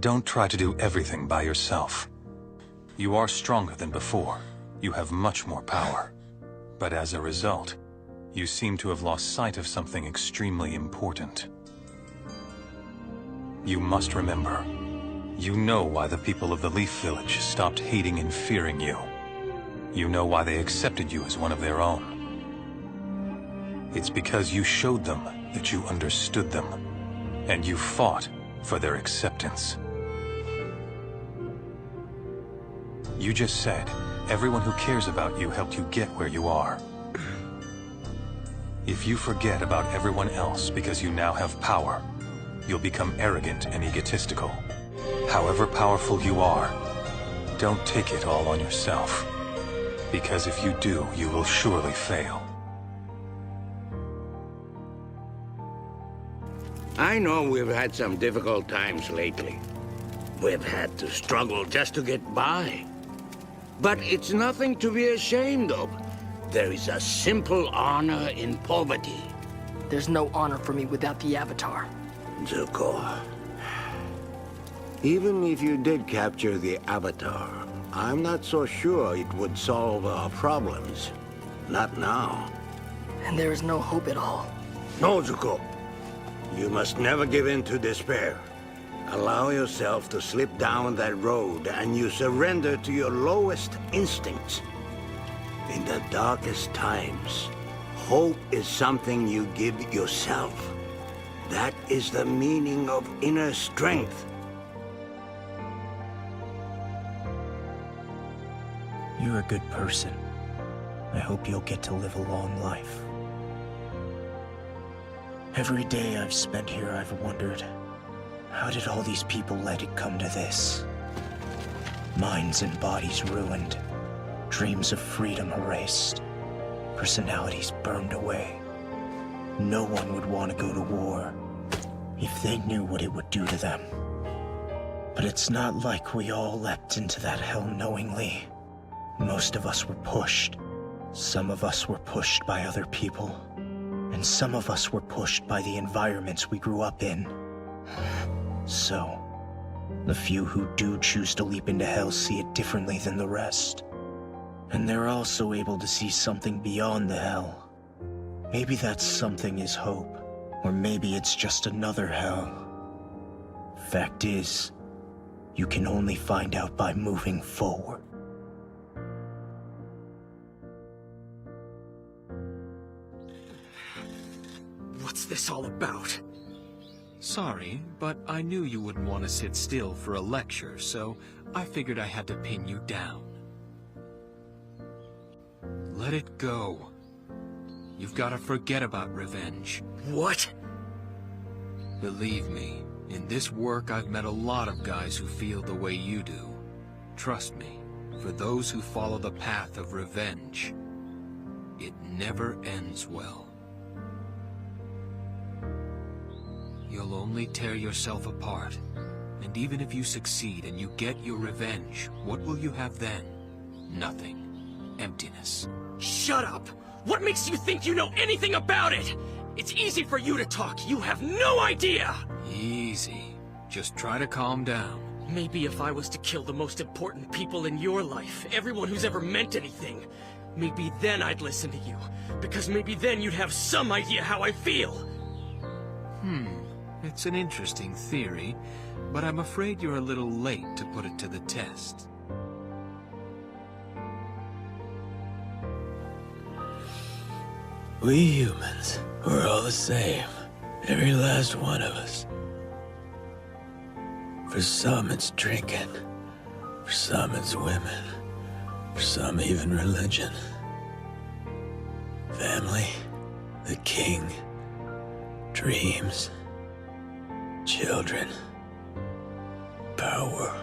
Don't try to do everything by yourself. You are stronger than before. You have much more power. But as a result, you seem to have lost sight of something extremely important. You must remember, you know why the people of the Leaf Village stopped hating and fearing you. You know why they accepted you as one of their own. It's because you showed them that you understood them, and you fought for their acceptance. You just said, everyone who cares about you helped you get where you are. If you forget about everyone else because you now have power, you'll become arrogant and egotistical. However powerful you are, don't take it all on yourself. Because if you do, you will surely fail. I know we've had some difficult times lately. We've had to struggle just to get by. But it's nothing to be ashamed of. There is a simple honor in poverty. There's no honor for me without the Avatar. Zuko, even if you did capture the Avatar, I'm not so sure it would solve our problems. Not now. And there is no hope at all. No, Zuko. You must never give in to despair. Allow yourself to slip down that road and you surrender to your lowest instincts. In the darkest times, hope is something you give yourself. That is the meaning of inner strength. You're a good person. I hope you'll get to live a long life. Every day I've spent here, I've wondered, how did all these people let it come to this? Minds and bodies ruined, dreams of freedom erased, personalities burned away. No one would want to go to war if they knew what it would do to them. But it's not like we all leapt into that hell knowingly. Most of us were pushed. Some of us were pushed by other people. And some of us were pushed by the environments we grew up in. So, the few who do choose to leap into hell see it differently than the rest. And they're also able to see something beyond the hell. Maybe that something is hope, or maybe it's just another hell. Fact is, you can only find out by moving forward. What's this all about? Sorry, but I knew you wouldn't want to sit still for a lecture, so I figured I had to pin you down. Let it go. You've got to forget about revenge. What? Believe me, in this work I've met a lot of guys who feel the way you do. Trust me, for those who follow the path of revenge, it never ends well. You'll only tear yourself apart. And even if you succeed and you get your revenge, what will you have then? Nothing. Emptiness. Shut up! What makes you think you know anything about it? It's easy for you to talk. You have no idea! Easy. Just try to calm down. Maybe if I was to kill the most important people in your life, everyone who's ever meant anything, maybe then I'd listen to you. Because maybe then you'd have some idea how I feel. It's an interesting theory, but I'm afraid you're a little late to put it to the test. We humans, we're all the same. Every last one of us. For some it's drinking. For some it's women. For some even religion. Family, the king, dreams, children, power.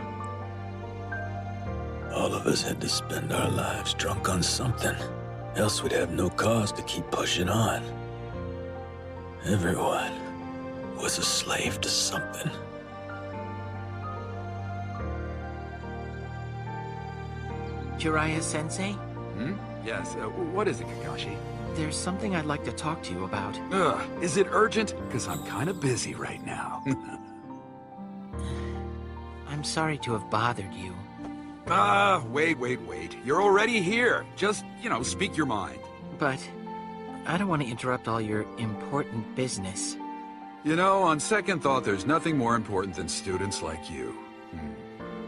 All of us had to spend our lives drunk on something. Else we'd have no cause to keep pushing on. Everyone was a slave to something. Jiraiya-sensei? Yes, what is it, Kakashi? There's something I'd like to talk to you about. Is it urgent? Because I'm kind of busy right now. I'm sorry to have bothered you. Wait. You're already here. Just, speak your mind. But I don't want to interrupt all your important business. On second thought, there's nothing more important than students like you.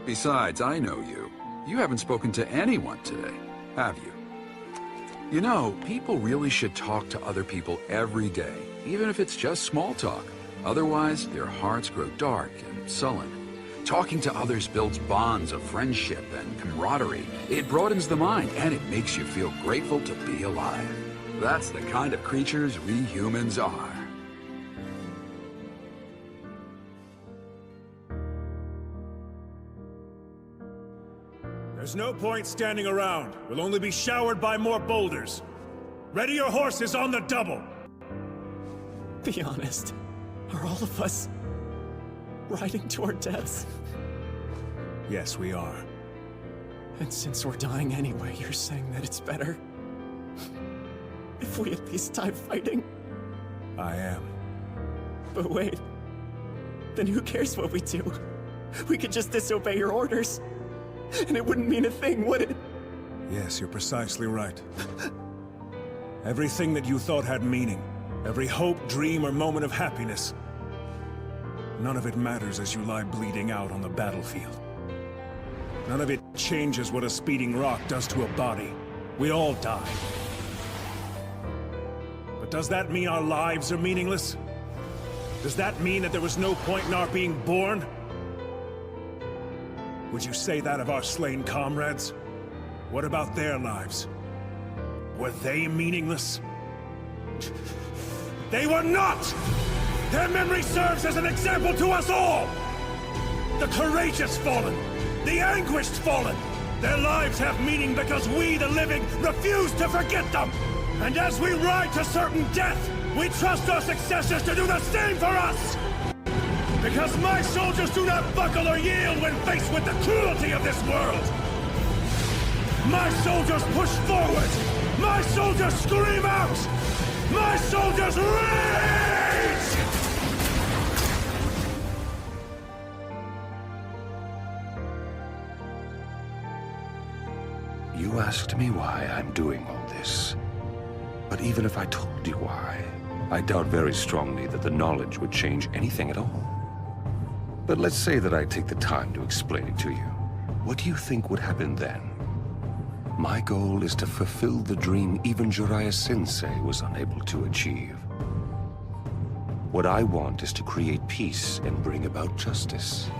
Besides, I know you. You haven't spoken to anyone today, have you? People really should talk to other people every day, even if it's just small talk. Otherwise, their hearts grow dark and sullen. Talking to others builds bonds of friendship and camaraderie. It broadens the mind, and it makes you feel grateful to be alive. That's the kind of creatures we humans are. There's no point standing around. We'll only be showered by more boulders. Ready your horses on the double! Be honest. Are all of us riding to our deaths? Yes, we are. And since we're dying anyway, you're saying that it's better if we at least die fighting? I am. But wait. Then who cares what we do? We could just disobey your orders. And it wouldn't mean a thing, would it? Yes, you're precisely right. Everything that you thought had meaning, every hope, dream, or moment of happiness, none of it matters as you lie bleeding out on the battlefield. None of it changes what a speeding rock does to a body. We all die. But does that mean our lives are meaningless? Does that mean that there was no point in our being born? Would you say that of our slain comrades? What about their lives? Were they meaningless? They were not! Their memory serves as an example to us all! The courageous fallen, the anguished fallen, their lives have meaning because we, the living, refuse to forget them! And as we ride to certain death, we trust our successors to do the same for us! Because my soldiers do not buckle or yield when faced with the cruelty of this world! My soldiers push forward! My soldiers scream out! My soldiers rage! You asked me why I'm doing all this. But even if I told you why, I doubt very strongly that the knowledge would change anything at all. But let's say that I take the time to explain it to you. What do you think would happen then? My goal is to fulfill the dream even Jiraiya Sensei was unable to achieve. What I want is to create peace and bring about justice.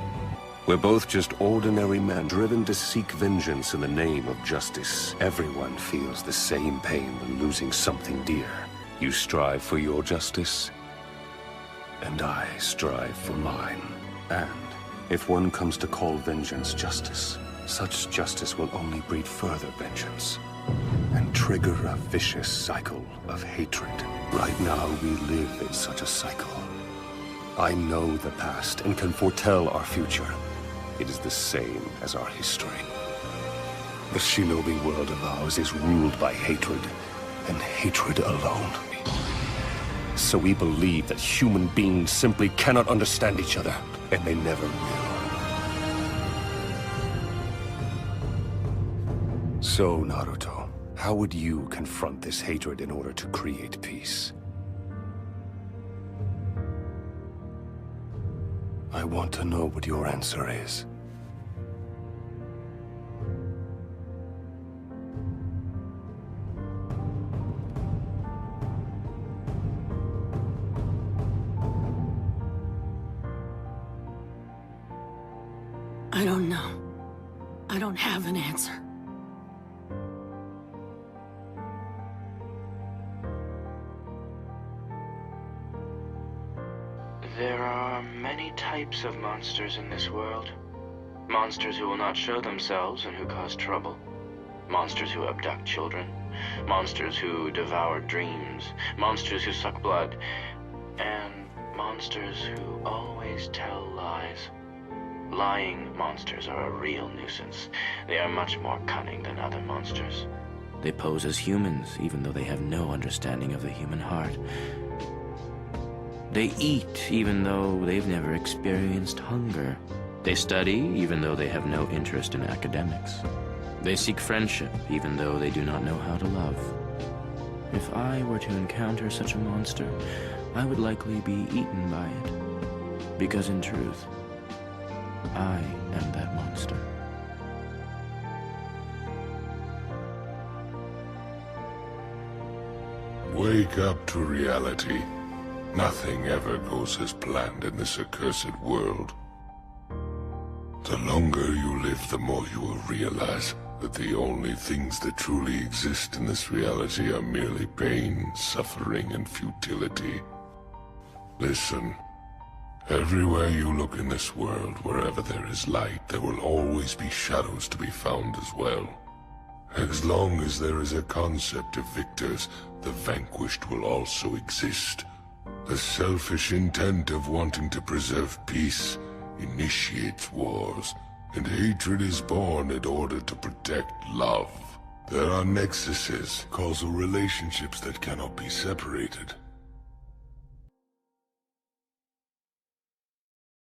We're both just ordinary men driven to seek vengeance in the name of justice. Everyone feels the same pain when losing something dear. You strive for your justice, and I strive for mine. And if one comes to call vengeance justice, such justice will only breed further vengeance and trigger a vicious cycle of hatred. Right now, we live in such a cycle. I know the past and can foretell our future. It is the same as our history. The shinobi world of ours is ruled by hatred, and hatred alone. So we believe that human beings simply cannot understand each other, and they never will. So, Naruto, how would you confront this hatred in order to create peace? I want to know what your answer is. I don't know. I don't have an answer. There are many types of monsters in this world. Monsters who will not show themselves and who cause trouble. Monsters who abduct children. Monsters who devour dreams. Monsters who suck blood. And monsters who always tell lies. Lying monsters are a real nuisance. They are much more cunning than other monsters. They pose as humans, even though they have no understanding of the human heart. They eat, even though they've never experienced hunger. They study even though they have no interest in academics. They seek friendship even though they do not know how to love. If I were to encounter such a monster, I would likely be eaten by it. Because in truth, I am that monster. Wake up to reality. Nothing ever goes as planned in this accursed world. The longer you live, the more you will realize that the only things that truly exist in this reality are merely pain, suffering, and futility. Listen. Everywhere you look in this world, wherever there is light, there will always be shadows to be found as well. As long as there is a concept of victors, the vanquished will also exist. The selfish intent of wanting to preserve peace initiates wars, and hatred is born in order to protect love. There are nexuses, causal relationships that cannot be separated.